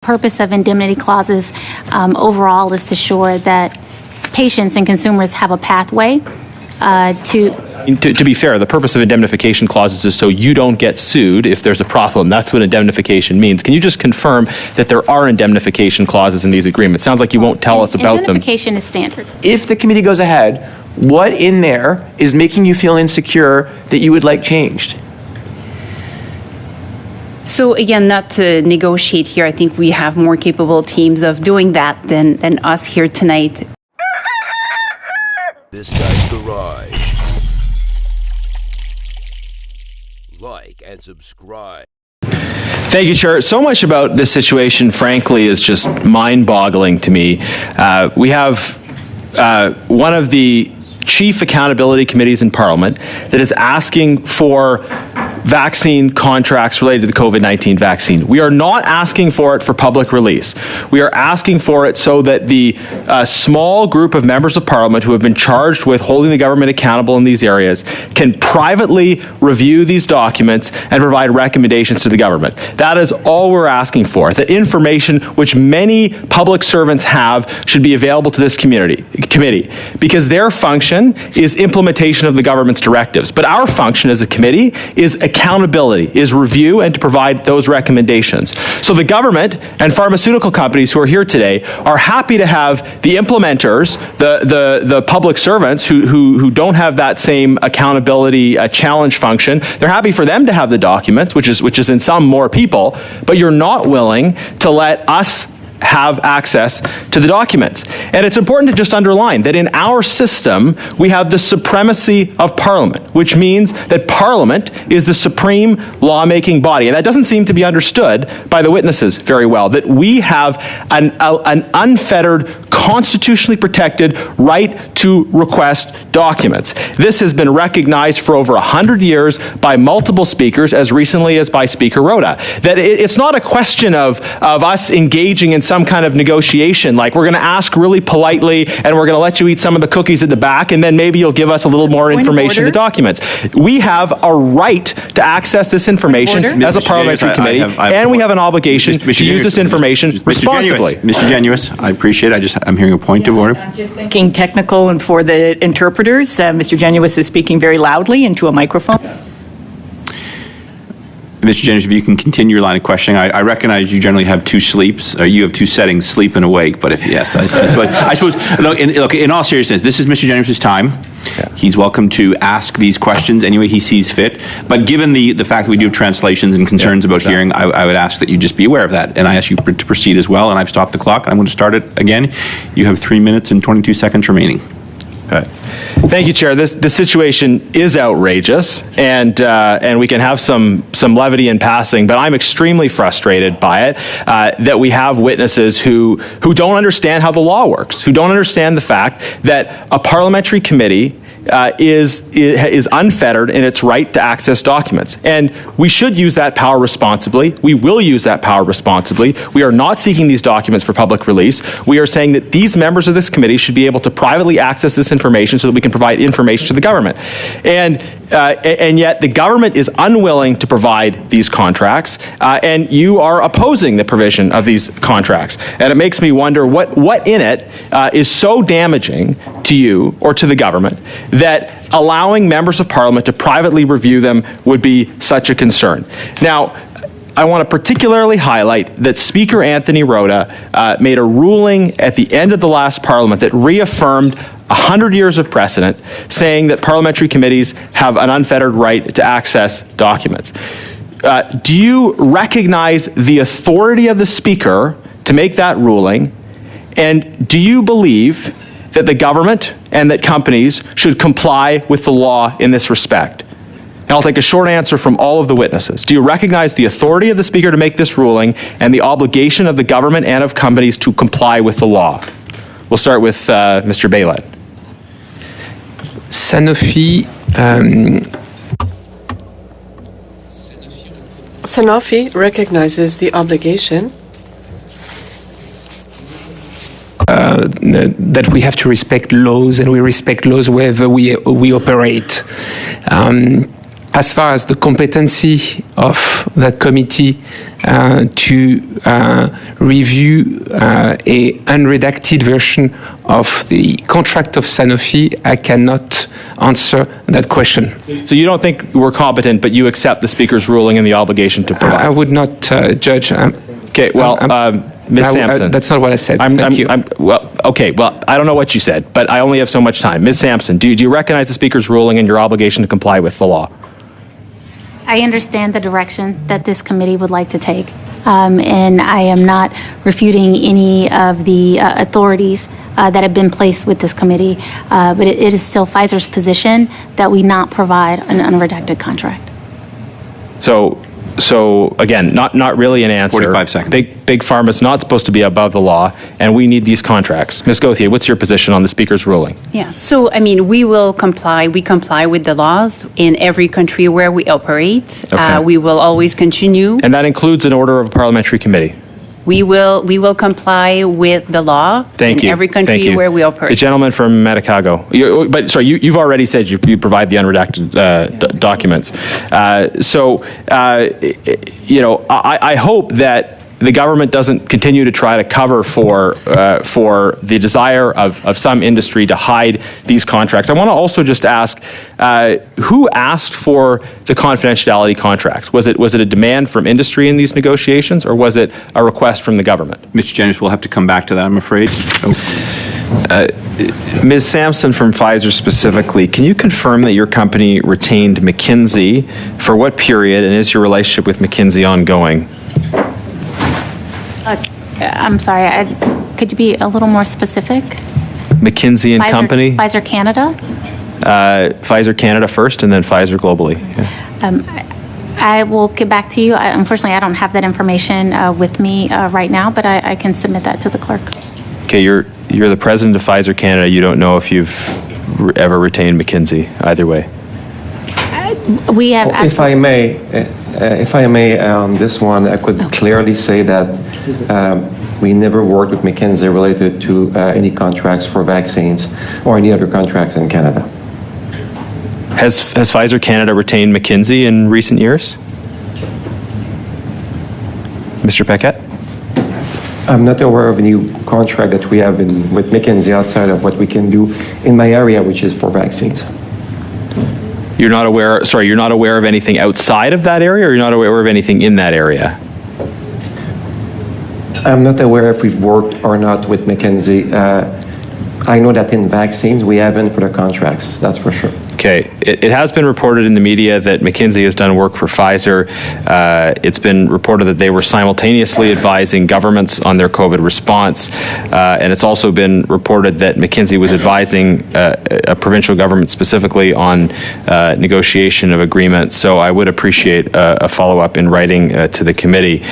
Purpose of indemnity clauses overall is to ensure that patients and consumers have a pathway to be fair, the purpose of indemnification clauses is so you don't get sued if there's a problem. That's what indemnification means. Can you just confirm that there are indemnification clauses in these agreements? Sounds like you won't tell us about them. Indemnification is standard. If the committee goes ahead, what in there is making you feel insecure that you would like changed? So again, not to negotiate here. I think we have more capable teams of doing that than us here tonight. This Guy's Garage. Like and subscribe. Thank you, Chair. So much about this situation, frankly, is just mind-boggling to me. We have one of the chief accountability committees in Parliament that is asking for vaccine contracts related to the COVID-19 vaccine. We are not asking for it for public release. We are asking for it so that the small group of members of Parliament who have been charged with holding the government accountable in these areas can privately review these documents and provide recommendations to the government. That is all we're asking for. The information which many public servants have should be available to this committee because their function is implementation of the government's directives. But our function as a committee is accountability, is review and to provide those recommendations. So the government and pharmaceutical companies who are here today are happy to have the implementers, the public servants who don't have that same accountability challenge function. They're happy for them to have the documents, which is in some more people, but you're not willing to let us have access to the documents. And it's important to just underline that in our system, we have the supremacy of Parliament, which means that Parliament is the supreme lawmaking body. And that doesn't seem to be understood by the witnesses very well, that we have an unfettered, constitutionally protected right to request documents. This has been recognized for over 100 years by multiple speakers, as recently as by Speaker Rhoda. That it's not a question of us engaging in some kind of negotiation, like we're going to ask really politely and we're going to let you eat some of the cookies at the back and then maybe you'll give us a little more information in the documents. We have a right to access this information as a parliamentary committee, and we have an obligation to use this information responsibly. Mr. Genuis, I appreciate it. I'm hearing a point of order. I'm just thinking technical and for the interpreters. Mr. Genuis is speaking very loudly into a microphone. Mr. Genuis, if you can continue your line of questioning. I recognize you generally have two sleeps, or you have two settings, sleep and awake, but if yes, I suppose, look, in all seriousness, this is Mr. Genuis's time. Yeah. He's welcome to ask these questions any way he sees fit, but given the fact that we do have translations and concerns about hearing, I would ask that you just be aware of that, and I ask you to proceed as well, and I've stopped the clock, and I'm going to start it again. You have 3 minutes and 22 seconds remaining. Okay. Thank you, Chair. This situation is outrageous, and we can have some levity in passing, but I'm extremely frustrated by it that we have witnesses who don't understand how the law works, who don't understand the fact that a parliamentary committee is unfettered in its right to access documents. And we should use that power responsibly. We will use that power responsibly. We are not seeking these documents for public release. We are saying that these members of this committee should be able to privately access this information so that we can provide information to the government. And yet the government is unwilling to provide these contracts, and you are opposing the provision of these contracts. And it makes me wonder what in it is so damaging to you or to the government that allowing members of Parliament to privately review them would be such a concern. Now, I want to particularly highlight that Speaker Anthony Rhoda made a ruling at the end of the last Parliament that reaffirmed 100 years of precedent, saying that parliamentary committees have an unfettered right to access documents. Do you recognize the authority of the Speaker to make that ruling, and do you believe that the government and that companies should comply with the law in this respect? And I'll take a short answer from all of the witnesses. Do you recognize the authority of the Speaker to make this ruling and the obligation of the government and of companies to comply with the law? We'll start with Mr. Baylett. Sanofi recognizes the obligation that we have to respect laws, and we respect laws wherever we operate. as far as the competency of that committee to review a unredacted version of the contract of Sanofi, I cannot answer that question. So you don't think we're competent, but you accept the Speaker's ruling and the obligation to provide? I would not judge. Okay, well, Ms. Sampson. That's not what I said. Thank you. Okay, well, I don't know what you said, but I only have so much time. Ms. Sampson, do you recognize the Speaker's ruling and your obligation to comply with the law? I understand the direction that this committee would like to take, and I am not refuting any of the authorities that have been placed with this committee, but it is still Pfizer's position that we not provide an unredacted contract. So again, not really an answer. 45 seconds. Big Pharma's not supposed to be above the law, and we need these contracts. Ms. Gauthier, what's your position on the Speaker's ruling? Yeah, so I mean, we comply with the laws in every country where we operate. Okay. We will always continue. And that includes an order of a parliamentary committee. We will comply with the law Thank in you. every Thank country you. where we operate. The gentleman from Medicago. You've already said you provide the unredacted documents. I hope that the government doesn't continue to try to cover for the desire of some industry to hide these contracts. I want to also just ask, who asked for the confidentiality contracts? Was it a demand from industry in these negotiations, or was it a request from the government? Mr. Jennings, we'll have to come back to that, I'm afraid. Ms. Sampson from Pfizer specifically, can you confirm that your company retained McKinsey? For what period, and is your relationship with McKinsey ongoing? I'm sorry, could you be a little more specific? McKinsey and Company? Pfizer Canada? Pfizer Canada first, and then Pfizer globally. I will get back to you. Unfortunately, I don't have that information with me right now, but I can submit that to the clerk. Okay, you're the president of Pfizer Canada. You don't know if you've ever retained McKinsey, either way. We have. If I may, on this one, I could clearly say that we never worked with McKinsey related to any contracts for vaccines or any other contracts in Canada. Has Pfizer Canada retained McKinsey in recent years? Mr. Paquette? I'm not aware of any contract that we have with McKinsey outside of what we can do in my area, which is for vaccines. You're not aware of anything outside of that area, or you're not aware of anything in that area? I'm not aware if we've worked or not with McKinsey. I know that in vaccines, we haven't for the contracts, that's for sure. Okay. It has been reported in the media that McKinsey has done work for Pfizer. It's been reported that they were simultaneously advising governments on their COVID response. And it's also been reported that McKinsey was advising a provincial government specifically on negotiation of agreements. So I would appreciate a follow-up in writing to the committee.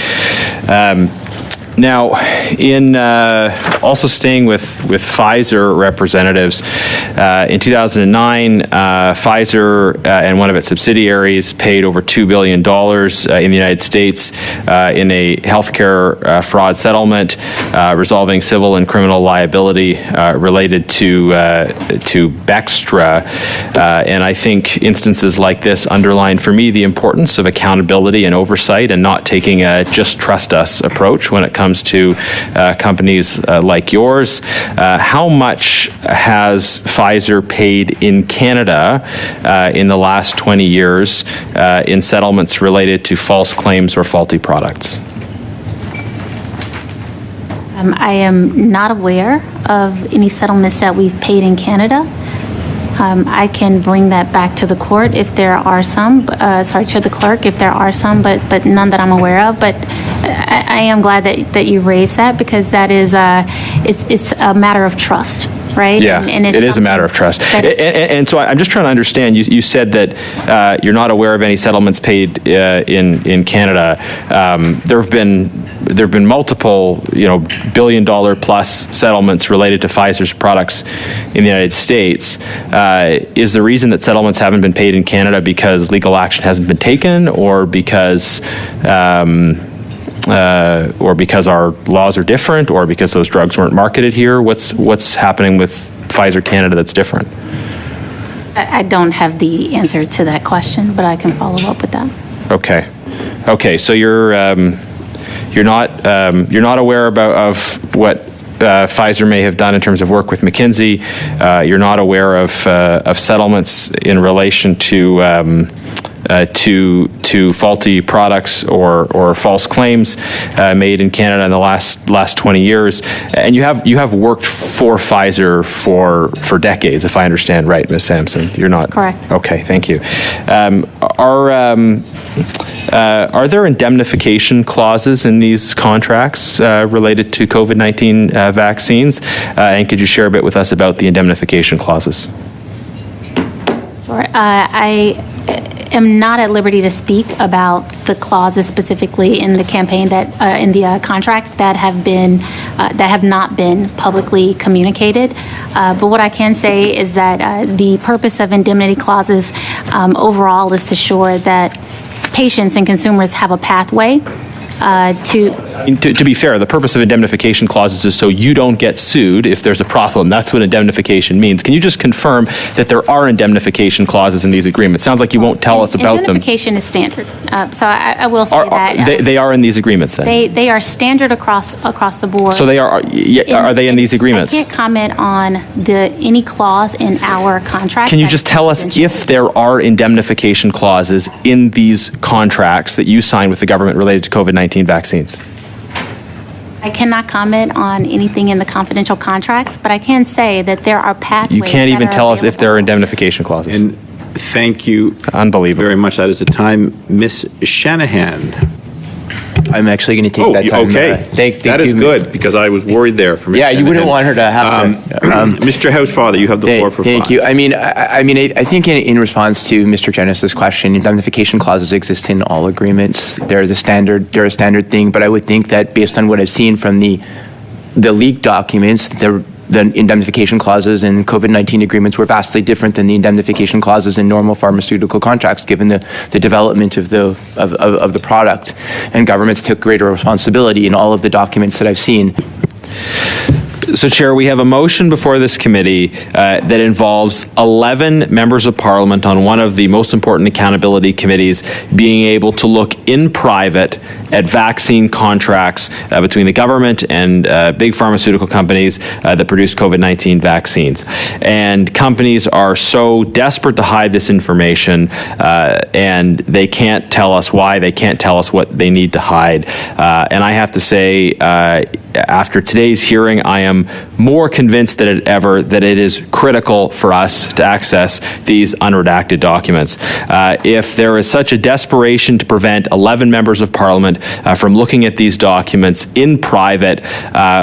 Now, in also staying with Pfizer representatives, in 2009, Pfizer and one of its subsidiaries paid over $2 billion in the United States in a healthcare fraud settlement, resolving civil and criminal liability related to Bextra. And I think instances like this underline for me the importance of accountability and oversight, and not taking a just trust us approach when it comes to companies like yours. How much has Pfizer paid in Canada in the last 20 years in settlements related to false claims or faulty products? I am not aware of any settlements that we've paid in Canada. I can bring that back to the court if there are some, to the clerk if there are some, but none that I'm aware of. But I am glad that you raised that, because that is, it's a matter of trust, right? Yeah, and it is a matter of trust. And so I'm just trying to understand, you said that you're not aware of any settlements paid in Canada. There have been multiple, $1 billion plus settlements related to Pfizer's products in the United States. Is the reason that settlements haven't been paid in Canada because legal action hasn't been taken, or because our laws are different, or because those drugs weren't marketed here? What's happening with Pfizer Canada that's different? I don't have the answer to that question, but I can follow up with that. Okay. So you're not aware of what Pfizer may have done in terms of work with McKinsey. You're not aware of settlements in relation to faulty products or false claims made in Canada in the last 20 years, and you have worked for Pfizer for decades, if I understand right, Ms. Sampson. You're not correct. Okay, thank you. Are there indemnification clauses in these contracts related to COVID-19 vaccines? And could you share a bit with us about the indemnification clauses? Sure. I am not at liberty to speak about the clauses specifically in the campaign that in the contract that have not been publicly communicated. But what I can say is that the purpose of indemnity clauses overall is to ensure that patients and consumers have a pathway to be fair, the purpose of indemnification clauses is so you don't get sued if there's a problem. That's what indemnification means. Can you just confirm that there are indemnification clauses in these agreements? Sounds like you won't tell us about them. Indemnification is standard. So I will say that. They are in these agreements then? They are standard across the board. So they are they in these agreements? I can't comment on any clause in our contract. Can you just tell us if there are indemnification clauses in these contracts that you sign with the government related to COVID-19 vaccines? I cannot comment on anything in the confidential contracts, but I can say that there are pathways. You can't even tell us if there are available. indemnification clauses. And thank you very much. That is the time. Miss Shanahan. I'm actually going to take that time. Okay. Thank that is you. good, because I was worried there for Miss Yeah, you wouldn't Shanahan. want her to have to. Mr. Housefather, you have the floor for Thank 5. you. I think in response to Mr. Genes's question, indemnification clauses exist in all agreements. They're a standard thing, but I would think that based on what I've seen from the leaked documents, the indemnification clauses in COVID-19 agreements were vastly different than the indemnification clauses in normal pharmaceutical contracts, given the development of the product. And governments took greater responsibility in all of the documents that I've seen. So, Chair, we have a motion before this committee that involves 11 members of Parliament on one of the most important accountability committees being able to look in private at vaccine contracts between the government and big pharmaceutical companies that produce COVID-19 vaccines. And companies are so desperate to hide this information, and they can't tell us why, they can't tell us what they need to hide. And I have to say, after today's hearing, I am more convinced than ever that it is critical for us to access these unredacted documents. If there is such a desperation to prevent 11 members of Parliament from looking at these documents in private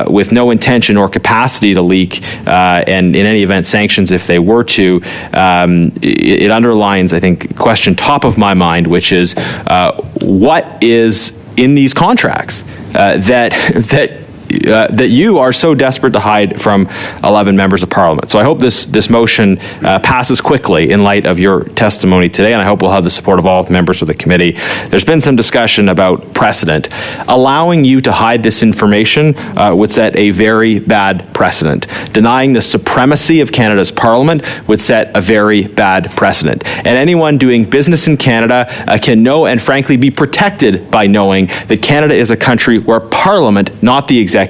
with no intention or capacity to leak, and in any event sanctions if they were to, it underlines, I think, question top of my mind, which is what is in these contracts that you are so desperate to hide from 11 members of Parliament. So I hope this motion passes quickly in light of your testimony today, and I hope we'll have the support of all members of the committee. There's been some discussion about precedent. Allowing you to hide this information would set a very bad precedent. Denying the supremacy of Canada's Parliament would set a very bad precedent. And anyone doing business in Canada can know and frankly be protected by knowing that Canada is a country where Parliament, not the executive,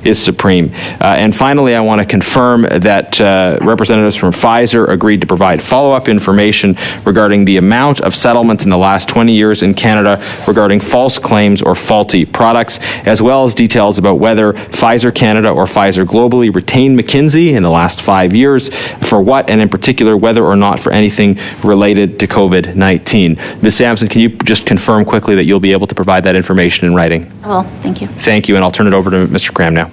is supreme. And finally, I want to confirm that representatives from Pfizer agreed to provide follow-up information regarding the amount of settlements in the last 20 years in Canada regarding false claims or faulty products, as well as details about whether Pfizer Canada or Pfizer globally retained McKinsey in the last 5 years, for what, and in particular, whether or not for anything related to COVID-19. Ms. Sampson, can you just confirm quickly that you'll be able to provide that information in writing? Well, thank you. Thank you, and I'll turn it over to Mr. Cram now.